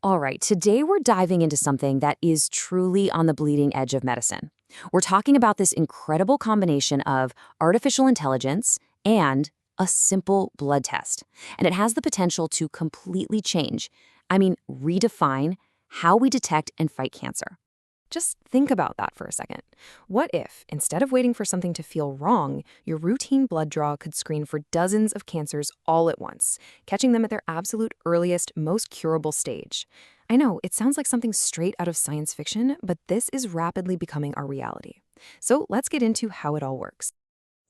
All right, today we're diving into something that is truly on the bleeding edge of medicine. We're talking about this incredible combination of artificial intelligence and a simple blood test. And it has the potential to completely change, redefine how we detect and fight cancer. Just think about that for a second. What if, instead of waiting for something to feel wrong, your routine blood draw could screen for dozens of cancers all at once, catching them at their absolute earliest, most curable stage? I know, it sounds like something straight out of science fiction, but this is rapidly becoming our reality. So let's get into how it all works.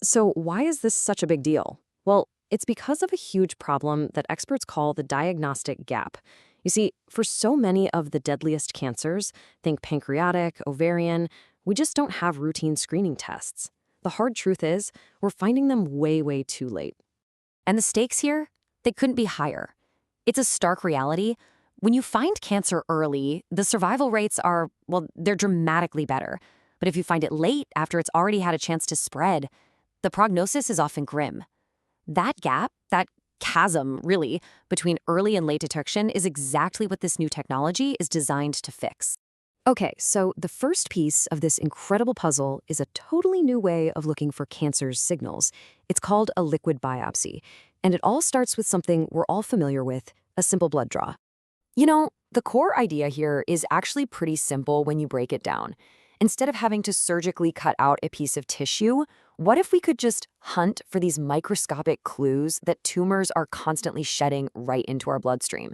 So, why is this such a big deal? Well, it's because of a huge problem that experts call the diagnostic gap. You see, for so many of the deadliest cancers, think pancreatic, ovarian, we just don't have routine screening tests. The hard truth is, we're finding them way, way too late. And the stakes here? They couldn't be higher. It's a stark reality. When you find cancer early, the survival rates are, they're dramatically better. But if you find it late after it's already had a chance to spread, the prognosis is often grim. That gap, that chasm, really, between early and late detection is exactly what this new technology is designed to fix. Okay, so the first piece of this incredible puzzle is a totally new way of looking for cancer's signals. It's called a liquid biopsy, and it all starts with something we're all familiar with, a simple blood draw. You know, the core idea here is actually pretty simple when you break it down. Instead of having to surgically cut out a piece of tissue, what if we could just hunt for these microscopic clues that tumors are constantly shedding right into our bloodstream?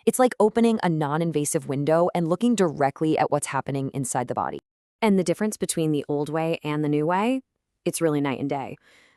It's like opening a non-invasive window and looking directly at what's happening inside the body. And the difference between the old way and the new way? It's really night and day.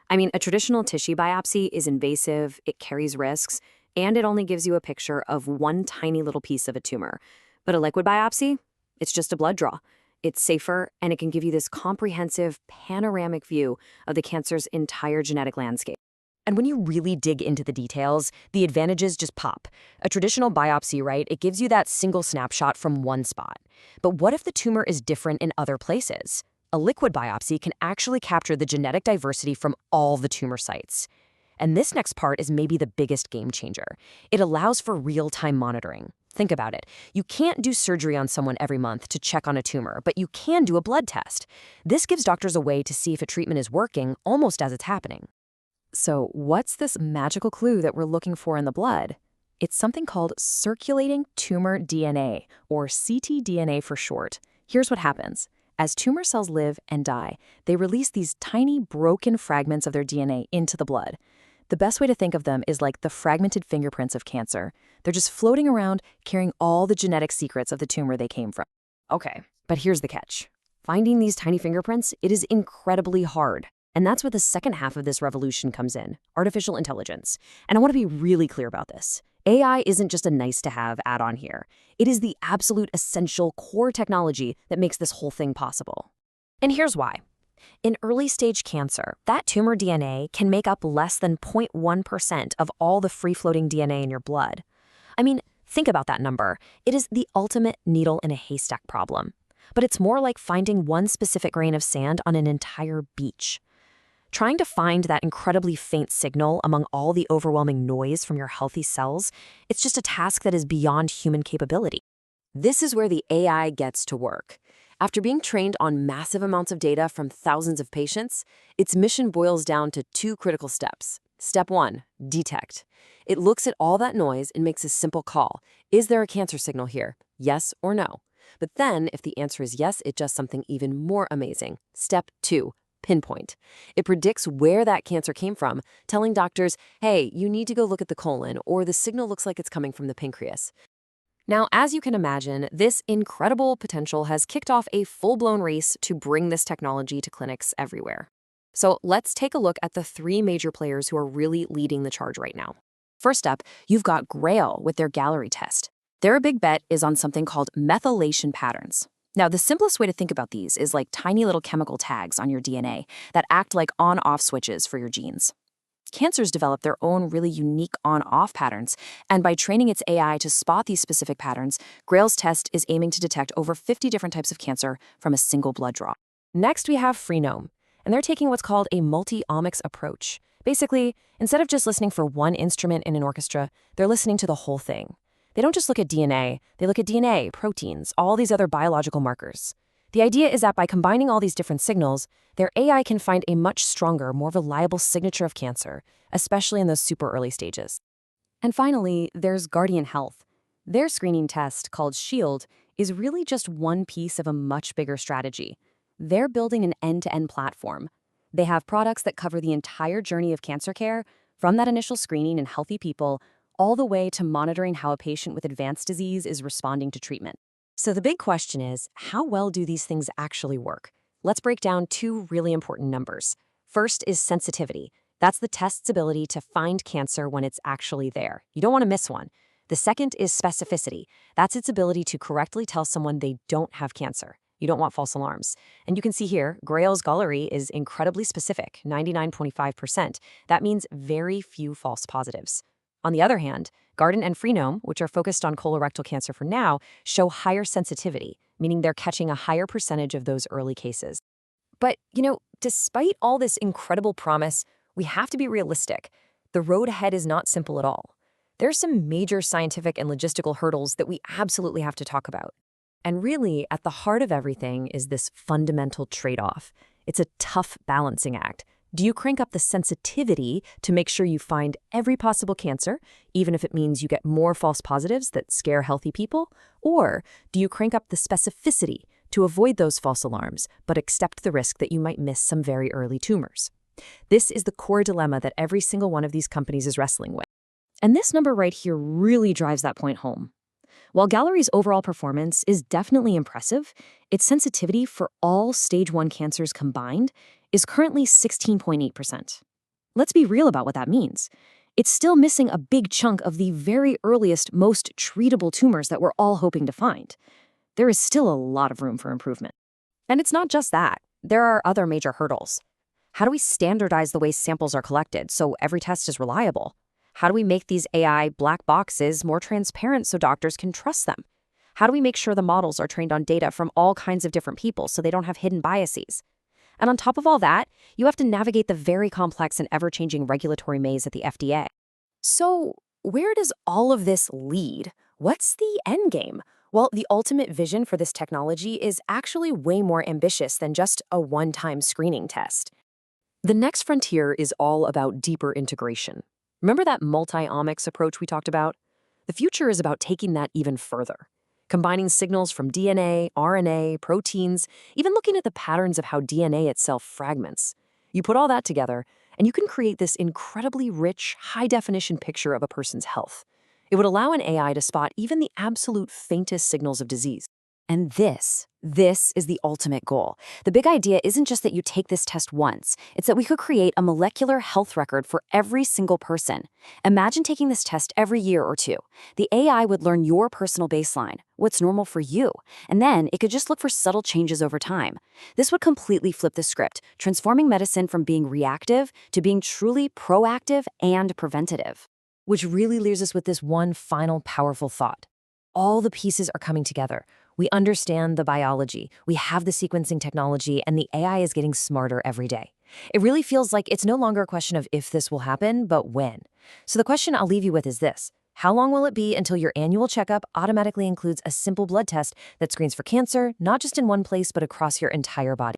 A traditional tissue biopsy is invasive, it carries risks, and it only gives you a picture of one tiny little piece of a tumor. But a liquid biopsy? It's just a blood draw. It's safer, and it can give you this comprehensive, panoramic view of the cancer's entire genetic landscape. And when you really dig into the details, the advantages just pop. A traditional biopsy, right, it gives you that single snapshot from one spot. But what if the tumor is different in other places? A liquid biopsy can actually capture the genetic diversity from all the tumor sites. And this next part is maybe the biggest game changer. It allows for real-time monitoring. Think about it. You can't do surgery on someone every month to check on a tumor, but you can do a blood test. This gives doctors a way to see if a treatment is working almost as it's happening. So what's this magical clue that we're looking for in the blood? It's something called circulating tumor DNA, or ctDNA for short. Here's what happens. As tumor cells live and die, they release these tiny broken fragments of their DNA into the blood. The best way to think of them is like the fragmented fingerprints of cancer. They're just floating around, carrying all the genetic secrets of the tumor they came from. Okay, but here's the catch. Finding these tiny fingerprints, it is incredibly hard. And that's where the second half of this revolution comes in, artificial intelligence. And I want to be really clear about this. AI isn't just a nice-to-have add-on here. It is the absolute essential core technology that makes this whole thing possible. And here's why. In early-stage cancer, that tumor DNA can make up less than 0.1% of all the free-floating DNA in your blood. Think about that number. It is the ultimate needle in a haystack problem. But it's more like finding one specific grain of sand on an entire beach. Trying to find that incredibly faint signal among all the overwhelming noise from your healthy cells, it's just a task that is beyond human capability. This is where the AI gets to work. After being trained on massive amounts of data from thousands of patients, its mission boils down to two critical steps. Step 1, detect. It looks at all that noise and makes a simple call. Is there a cancer signal here? Yes or no? But then, if the answer is yes, it does something even more amazing. Step 2, pinpoint. It predicts where that cancer came from, telling doctors, hey, you need to go look at the colon, or the signal looks like it's coming from the pancreas. Now, as you can imagine, this incredible potential has kicked off a full-blown race to bring this technology to clinics everywhere. So let's take a look at the three major players who are really leading the charge right now. First up, you've got Grail with their Gallery test. Their big bet is on something called methylation patterns. Now, the simplest way to think about these is like tiny little chemical tags on your DNA that act like on-off switches for your genes. Cancers develop their own really unique on-off patterns, and by training its AI to spot these specific patterns, Grail's test is aiming to detect over 50 different types of cancer from a single blood draw. Next, we have Freenome, and they're taking what's called a multi-omics approach. Basically, instead of just listening for one instrument in an orchestra, they're listening to the whole thing. They don't just look at DNA, they look at DNA, proteins, all these other biological markers. The idea is that by combining all these different signals, their AI can find a much stronger, more reliable signature of cancer, especially in those super early stages. And finally, there's Guardian Health. Their screening test, called SHIELD, is really just one piece of a much bigger strategy. They're building an end-to-end platform. They have products that cover the entire journey of cancer care, from that initial screening in healthy people, all the way to monitoring how a patient with advanced disease is responding to treatment. So the big question is, how well do these things actually work? Let's break down two really important numbers. First is sensitivity. That's the test's ability to find cancer when it's actually there. You don't want to miss one. The second is specificity. That's its ability to correctly tell someone they don't have cancer. You don't want false alarms. And you can see here, Grail's Gallery is incredibly specific, 99.5%. That means very few false positives. On the other hand, Guardant and Freenome, which are focused on colorectal cancer for now, show higher sensitivity, meaning they're catching a higher percentage of those early cases. But, despite all this incredible promise, we have to be realistic. The road ahead is not simple at all. There are some major scientific and logistical hurdles that we absolutely have to talk about. And really, at the heart of everything is this fundamental trade-off. It's a tough balancing act. Do you crank up the sensitivity to make sure you find every possible cancer, even if it means you get more false positives that scare healthy people? Or do you crank up the specificity to avoid those false alarms, but accept the risk that you might miss some very early tumors? This is the core dilemma that every single one of these companies is wrestling with. And this number right here really drives that point home. While Gallery's overall performance is definitely impressive, its sensitivity for all stage 1 cancers combined is currently 16.8%. Let's be real about what that means. It's still missing a big chunk of the very earliest, most treatable tumors that we're all hoping to find. There is still a lot of room for improvement. And it's not just that. There are other major hurdles. How do we standardize the way samples are collected so every test is reliable? How do we make these AI black boxes more transparent so doctors can trust them? How do we make sure the models are trained on data from all kinds of different people so they don't have hidden biases? And on top of all that, you have to navigate the very complex and ever-changing regulatory maze at the FDA. So, where does all of this lead? What's the end game? Well, the ultimate vision for this technology is actually way more ambitious than just a one-time screening test. The next frontier is all about deeper integration. Remember that multi-omics approach we talked about? The future is about taking that even further, combining signals from DNA, RNA, proteins, even looking at the patterns of how DNA itself fragments. You put all that together, and you can create this incredibly rich, high-definition picture of a person's health. It would allow an AI to spot even the absolute faintest signals of disease. And this is the ultimate goal. The big idea isn't just that you take this test once. It's that we could create a molecular health record for every single person. Imagine taking this test every year or two. The AI would learn your personal baseline, what's normal for you, and then it could just look for subtle changes over time. This would completely flip the script, transforming medicine from being reactive to being truly proactive and preventative. Which really leaves us with this one final powerful thought. All the pieces are coming together. We understand the biology, we have the sequencing technology, and the AI is getting smarter every day. It really feels like it's no longer a question of if this will happen, but when. So the question I'll leave you with is this. How long will it be until your annual checkup automatically includes a simple blood test that screens for cancer, not just in one place, but across your entire body?